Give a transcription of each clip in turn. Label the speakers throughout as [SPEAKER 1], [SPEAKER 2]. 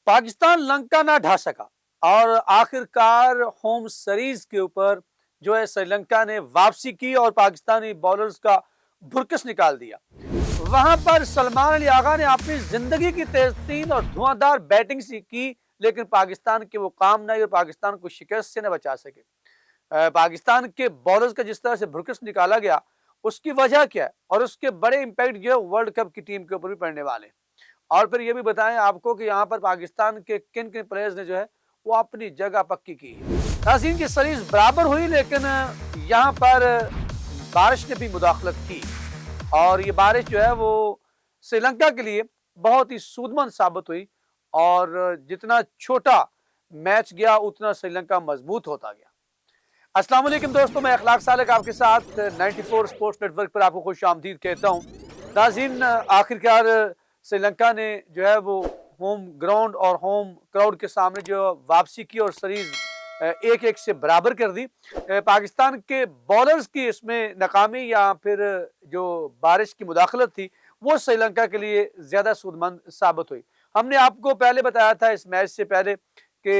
[SPEAKER 1] पाकिस्तान लंका ना ढा सका और आखिरकार होम सीरीज के ऊपर जो है श्रीलंका ने वापसी की और पाकिस्तानी बॉलर्स का भुरकस निकाल दिया। वहां पर सलमान अली आगा ने अपनी जिंदगी की तेज और धुआंधार बैटिंग की, लेकिन पाकिस्तान के वो काम नहीं और पाकिस्तान को शिकस्त से न बचा सके। पाकिस्तान के बॉलर्स का जिस तरह से भुरकस निकाला गया उसकी वजह क्या है और उसके बड़े इंपैक्ट जो है वर्ल्ड कप की टीम के ऊपर भी पड़ने वाले हैं। और फिर ये भी बताएं आपको कि यहाँ पर पाकिस्तान के किन किन प्लेयर्स ने जो है वो अपनी जगह पक्की की है। नाज़रीन की सीरीज बराबर हुई, लेकिन यहाँ पर बारिश ने भी मुदाखलत की और ये बारिश जो है वो श्रीलंका के लिए बहुत ही सूदमंद साबित हुई और जितना छोटा मैच गया उतना श्रीलंका मजबूत होता गया। अस्सलाम वालेकुम दोस्तों, मैं अखलाक सालक आपके साथ 94 स्पोर्ट्स नेटवर्क पर आपको खुश आमदीद कहता हूँ। नाज़रीन, आखिरकार श्रीलंका ने जो है वो होम ग्राउंड और होम क्राउड के सामने जो वापसी की और सीरीज 1-1 से बराबर कर दी। पाकिस्तान के बॉलर्स की इसमें नाकामी या फिर जो बारिश की मुदाखलत थी वो श्रीलंका के लिए ज़्यादा सूदमंद साबित हुई। हमने आपको पहले बताया था इस मैच से पहले कि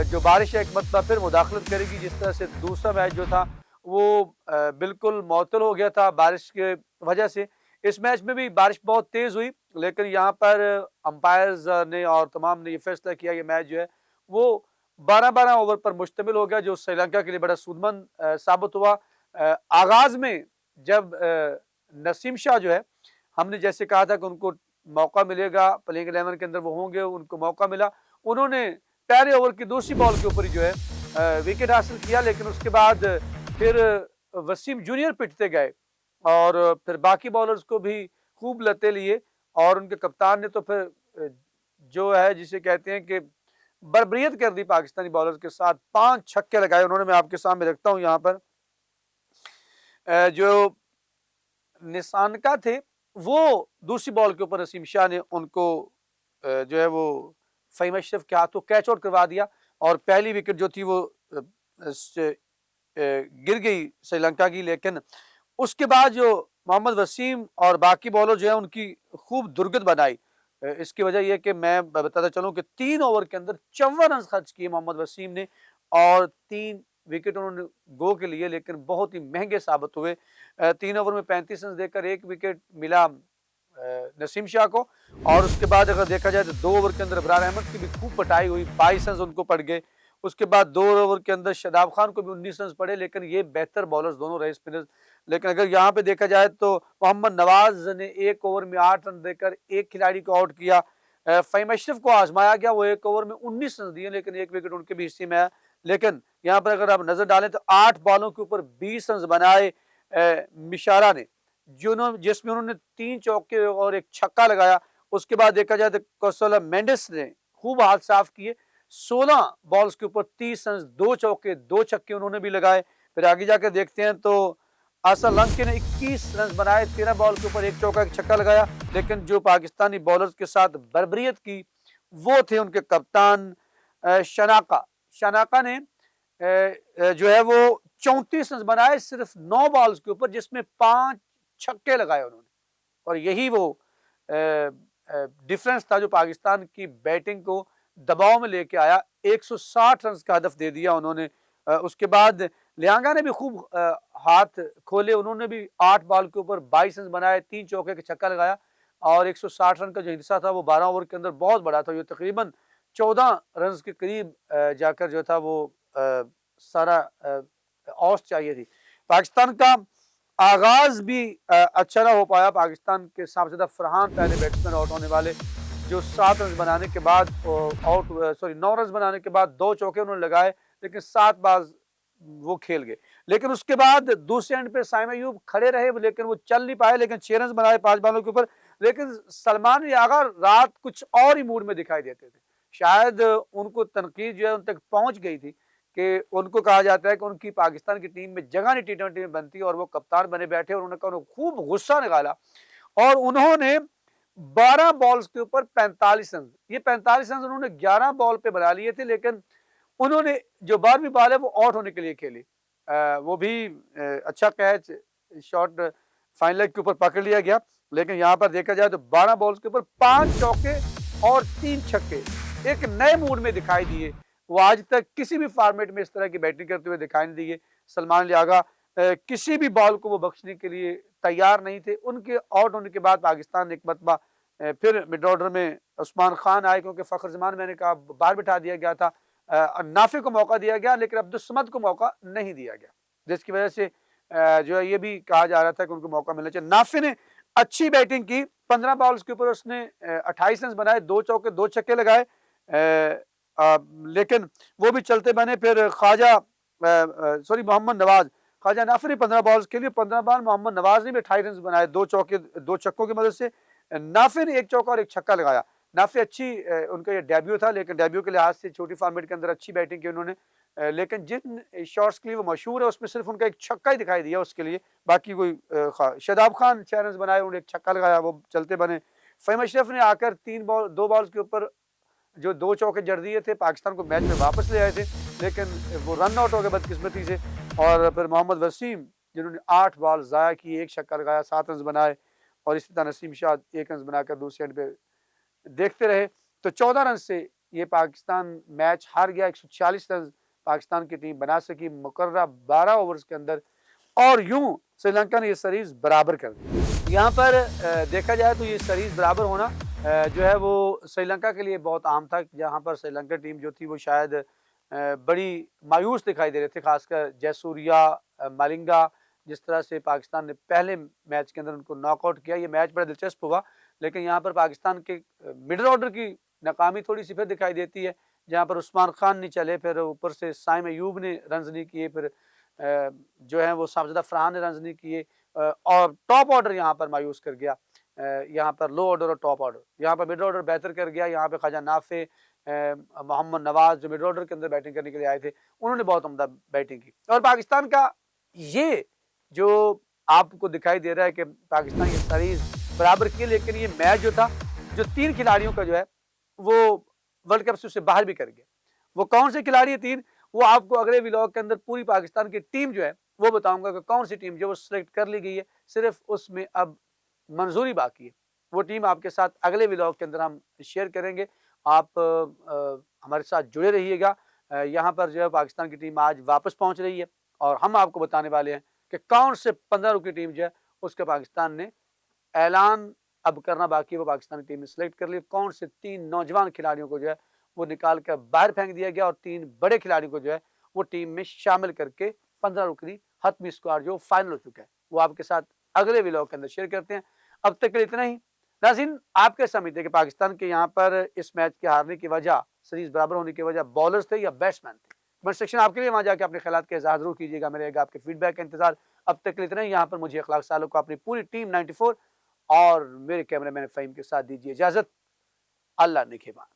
[SPEAKER 1] जो बारिश एक मरतबा फिर मुदाखलत करेगी, जिस तरह से दूसरा मैच जो था वो बिल्कुल मअतल हो गया था बारिश के वजह से। इस मैच में भी बारिश बहुत तेज़ हुई, लेकिन यहाँ पर अंपायर्स ने और तमाम ने ये फैसला किया कि मैच जो है वो 12-12 ओवर पर मुश्तमिल हो गया, जो श्रीलंका के लिए बड़ा सूदमंद साबित हुआ। आगाज़ में जब नसीम शाह जो है, हमने जैसे कहा था कि उनको मौका मिलेगा प्लेइंग 11 के अंदर वो होंगे, उनको मौका मिला। उन्होंने पहले ओवर की दूसरी बॉल के ऊपर ही जो है विकेट हासिल किया, लेकिन उसके बाद फिर वसीम जूनियर पिटते गए और फिर बाकी बॉलर्स को भी खूब लते लिए और उनके कप्तान ने तो फिर जो है जिसे कहते हैं कि बर्बरियत कर दी पाकिस्तानी बॉलर्स के साथ। 5 छक्के लगाए उन्होंने। मैं आपके सामने रखता हूं यहाँ पर जो निशानका थे वो दूसरी बॉल के ऊपर नसीम शाह ने उनको जो है वो फ़हीम अशरफ के हाथों कैच आउट करवा दिया और पहली विकेट जो थी वो गिर गई श्रीलंका की। लेकिन उसके बाद जो मोहम्मद वसीम और बाकी बॉलर जो है उनकी खूब दुर्गत बनाई। इसकी वजह यह कि मैं बताता चलूं कि 3 ओवर के अंदर 54 रन खर्च किए मोहम्मद वसीम ने और 3 विकेट उन्होंने गो के लिए, लेकिन बहुत ही महंगे साबित हुए। 3 ओवर में 35 रन देकर 1 विकेट मिला नसीम शाह को और उसके बाद अगर देखा जाए तो 2 ओवर के अंदर इमरान अहमद की भी खूब पटाई हुई, 22 रन उनको पड़ गए। उसके बाद 2 ओवर के अंदर शादाब खान को भी 19 रन पड़े, लेकिन ये बेहतर बॉलर्स दोनों रहे स्पिनर्स। लेकिन अगर यहाँ पे देखा जाए तो मोहम्मद नवाज ने 1 ओवर में 8 रन देकर एक खिलाड़ी को आउट किया। फ़हीम अशरफ को आजमाया गया, वो 1 ओवर में 19 रन दिए, लेकिन 1 विकेट उनके भी हिस्से में आया। लेकिन यहाँ पर अगर आप नजर डालें तो 8 बॉलों के ऊपर 20 रन बनाए मिशारा ने, जिसमें उन्होंने 3 चौके और 1 छक्का लगाया। उसके बाद देखा जाए तो कौशल मेंडिस ने खूब हाथ साफ किए, 16 बॉल्स के ऊपर 30 रन, 2 चौके 2 छक्के उन्होंने भी लगाए। फिर आगे जाकर देखते हैं तो आसल लंके ने 21 रन बनाए, 13 बॉल के ऊपर 1 चौका 1 छक्का लगाया। लेकिन जो पाकिस्तानी बॉलर्स के साथ बर्बरियत की वो थे उनके कप्तान शनाका ने जो है वो 34 रन बनाए सिर्फ 9 बॉल्स के ऊपर, जिसमें 5 छक्के लगाए उन्होंने। और यही वो डिफरेंस था जो पाकिस्तान की बैटिंग को दबाव में लेके आया। 160 रन का हदफ दे दिया उन्होंने। उसके बाद लियांगा ने भी खूब हाथ खोले, उन्होंने भी 8 बॉल के ऊपर 22 रन बनाए, 3 चौके का छक्का लगाया और 160 रन का जो हिस्सा था वो 12 ओवर के अंदर बहुत बड़ा था। ये तकरीबन 14 रन के करीब जाकर जो था वो सारा औस चाहिए थी। पाकिस्तान का आगाज भी अच्छा ना हो पाया। पाकिस्तान के सबसे ज्यादा फरहान पहले बैट्समैन आउट होने वाले, जो 7 रन बनाने के बाद 9 रन बनाने के बाद 2 चौके उन्होंने लगाए, लेकिन 7 बाज वो खेल गए। लेकिन उसके बाद दूसरे एंड पे साइम अयूब खड़े रहे, लेकिन वो चल नहीं पाए, लेकिन 6 रन बनाए 5 बॉलों के ऊपर। लेकिन सलमान यागा रात कुछ और ही मूड में दिखाई देते थे। शायद उनको तनकीद जो है उन तक पहुंच गई थी कि उनको कहा जाता है कि उनकी पाकिस्तान की टीम में जगह नहीं T20 में बनती और वो कप्तान बने बैठे और उन्होंने खूब गुस्सा निकाला और उन्होंने 12 बॉल्स के ऊपर 45 रन, ये 45 रन उन्होंने 11 बॉल पे बना लिए थे। लेकिन उन्होंने जो 12वीं बॉल है वो आउट होने के लिए खेली, वो भी अच्छा कैच शॉट फाइन लेग के ऊपर पकड़ लिया गया। लेकिन यहाँ पर देखा जाए तो 12 बॉल्स के ऊपर 5 चौके और 3 छक्के, एक नए मूड में दिखाई दिए। वो आज तक किसी भी फॉर्मेट में इस तरह की बैटिंग करते हुए दिखाई नहीं दिए। सलमान लियागा किसी भी बॉल को वो बख्शने के लिए तैयार नहीं थे। उनके आउट होने के बाद पाकिस्तान ने एक मरतबा फिर मिड ऑर्डर में उस्मान खान आए, क्योंकि फ़खर जमान मैंने कहा बाहर बिठा दिया गया था। नाफे को मौका दिया गया, लेकिन अब्दुल समद को मौका नहीं दिया गया, जिसकी वजह से जो है ये भी कहा जा रहा था कि उनको मौका मिलना चाहिए। नाफे ने अच्छी बैटिंग की, 15 बॉल्स के ऊपर उसने 28 रन बनाए, 2 चौके 2 छक्के लगाए, लेकिन वो भी चलते बने। फिर मोहम्मद नवाज, ख्वाजा नाफे ने 15 बॉल्स के लिए 15 बॉल, मोहम्मद नवाज ने भी 28 रन बनाए, 2 चौके 2 छक्कों की मदद से। नाफे ने 1 चौका और 1 छक्का लगाया। नाफे अच्छी उनका ये डेब्यू था, लेकिन डेब्यू के लिहाज से छोटी फॉर्मेट के अंदर अच्छी बैटिंग की उन्होंने। लेकिन जिन शॉट्स के लिए वो मशहूर है उसमें सिर्फ उनका 1 छक्का ही दिखाई दिया उसके लिए, बाकी कोई शादाब खान 6 रन बनाए, उन्होंने 1 छक्का लगाया, वो चलते बने। फ़हीम अशरफ ने आकर 2 बॉल्स के ऊपर जो 2 चौके जड़ दिए थे, पाकिस्तान को मैच में वापस ले आए थे, लेकिन वो रन आउट हो गए बदकिस्मती से। और फिर मोहम्मद वसीम, जिन्होंने 8 बॉल ज़ाया की, 1 छक्का लगाया, 7 रन बनाए, और इसी तरह नसीम शाह 1 रन बनाकर दूसरे एंड पे देखते रहे। तो 14 रन से ये पाकिस्तान मैच हार गया। 140 रन पाकिस्तान की टीम बना सकी मुकर्रर 12 ओवर्स के अंदर, और यूं श्रीलंका ने ये सीरीज बराबर कर दी। यहाँ पर देखा जाए तो ये सीरीज बराबर होना जो है वो श्रीलंका के लिए बहुत आम था, जहाँ पर श्रीलंका टीम जो थी वो शायद बड़ी मायूस दिखाई दे रहे थे, खासकर जयसूर्या, मालिंगा, जिस तरह से पाकिस्तान ने पहले मैच के अंदर उनको नॉकआउट किया। ये मैच बड़ा दिलचस्प हुआ, लेकिन यहाँ पर पाकिस्तान के मिडिल ऑर्डर की नाकामी थोड़ी सी फिर दिखाई देती है, जहाँ पर उस्मान खान नहीं चले, फिर ऊपर से साइम अयूब ने रन्स नहीं किए, फिर जो है वो सामज़दा फरहान ने रन्स नहीं किए, और टॉप ऑर्डर यहाँ पर मायूस कर गया। यहाँ पर लो ऑर्डर और टॉप ऑर्डर, यहाँ पर मिडिल ऑर्डर बेहतर कर गया। यहाँ पे ख्वाजा नाफे, मोहम्मद नवाज जो मिडिल ऑर्डर के अंदर बैटिंग करने के लिए आए थे, उन्होंने बहुत उम्दा बैटिंग की। और पाकिस्तान का ये जो आपको दिखाई दे रहा है कि पाकिस्तान की सीरीज बराबर की, लेकिन ये मैच जो था, जो 3 खिलाड़ियों का जो है वो वर्ल्ड कप से उससे बाहर भी कर गया। वो कौन से खिलाड़ी है 3, वो आपको अगले व्लॉग के अंदर पूरी पाकिस्तान की टीम जो है वो बताऊंगा कि कौन सी टीम जो वो सिलेक्ट कर ली गई है, सिर्फ उसमें अब मंजूरी बाकी है। वो टीम आपके साथ अगले व्लॉग के अंदर हम शेयर करेंगे। आप हमारे साथ जुड़े रहिएगा। यहाँ पर जो है पाकिस्तान की टीम आज वापस पहुंच रही है, और हम आपको बताने वाले हैं कि कौन से 15 रुपये टीम जो है उसके पाकिस्तान ने ऐलान अब करना बाकी है। वो पाकिस्तान की टीम ने सिलेक्ट कर ली, कौन से 3 नौजवान खिलाड़ियों को जो है वो निकाल कर बाहर फेंक दिया गया, और 3 बड़े खिलाड़ियों को जो है वो टीम में शामिल करके 15 रुकनी हतमी स्क्वाड जो फाइनल हो चुका है, वो आपके साथ अगले व्लॉग के अंदर शेयर करते हैं। अब तक के लिए इतना ही। नाज़रीन, आपके समझते हैं कि पाकिस्तान के यहाँ पर इस मैच के हारने की वजह, सीरीज बराबर होने की वजह बॉलर्स थे या बैट्समैन थे? कमेंट सेक्शन आपके लिए, वहाँ जाकर अपने ख्यालात का इज़हार जरूर कीजिएगा। मेरे आपके फीडबैक का इंतजार। अब तक के लिए इतना ही। यहाँ पर मुझे अखलाक सालों को अपनी पूरी टीम 94 और मेरे कैमरामैन फ़हीम के साथ दीजिए इजाज़त। अल्लाह निगहबान।